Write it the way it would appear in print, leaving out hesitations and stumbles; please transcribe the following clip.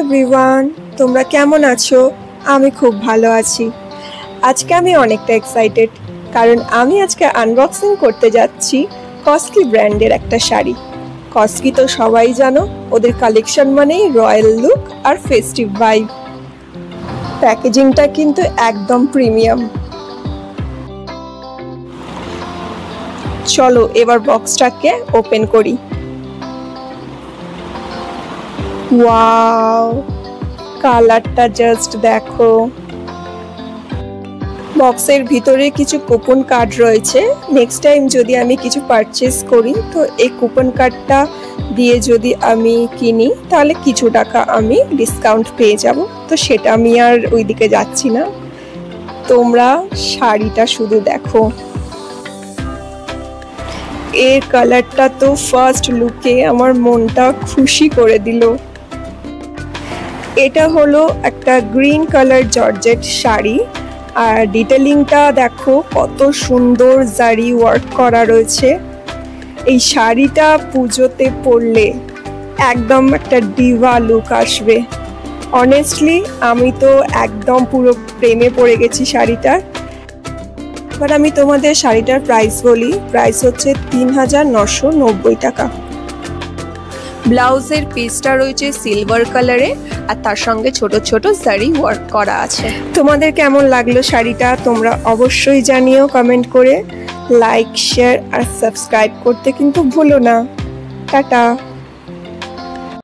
Everyone, তোমরা কেমন আছো? আমি খুব ভালো আছি। আজকে আমি অনেকটা এক্সাইটেড, কারণ আমি আজকে আনবক্সিং করতে যাচ্ছি কস্কি ব্র্যান্ডের একটা শাড়ি। কস্কি তো সবাই জানো, ওদের কালেকশন মানেই রয়্যাল লুক আর ফেস্টিভ ভাইব। প্যাকেজিংটা কিন্তু একদম প্রিমিয়াম। চলো এবার বক্সটাকে ওপেন করি। ওয়াও, কালারটা জাস্ট দেখো। বক্সের ভিতরে কিছু কুপন কার্ড রয়েছে। নেক্সট টাইম যদি আমি কিছু পারচেস করি তো এই কুপন কার্ডটা দিয়ে যদি আমি কিনি তাহলে কিছু টাকা আমি ডিসকাউন্ট পেয়ে যাব। তো সেটা আমি আর ওইদিকে যাচ্ছি না, তোমরা শাড়িটা শুধু দেখো। এর কালারটা তো ফার্স্ট লুকে আমার মনটা খুশি করে দিল। এটা হলো একটা গ্রিন কালার জর্জেট শাড়ি, আর ডিটেলিংটা দেখো কত সুন্দর জারি ওয়ার্ক করা রয়েছে। এই শাড়িটা পুজোতে পরলে একদম একটা ডিভা লুক আসবে। অনেস্টলি আমি তো একদম পুরো প্রেমে পড়ে গেছি শাড়িটার। এবার আমি তোমাদের শাড়িটার প্রাইস বলি। প্রাইস হচ্ছে ৩,৯৯০ টাকা। ব্লাউজের পিসটা রয়েছে সিলভার কালারে, আর তার সঙ্গে ছোট ছোট জারি ওয়ার্ক করা আছে। তোমাদের কেমন লাগলো শাড়িটা তোমরা অবশ্যই জানিও কমেন্ট করে। লাইক, শেয়ার আর সাবস্ক্রাইব করতে কিন্তু ভুলো না। টাটা।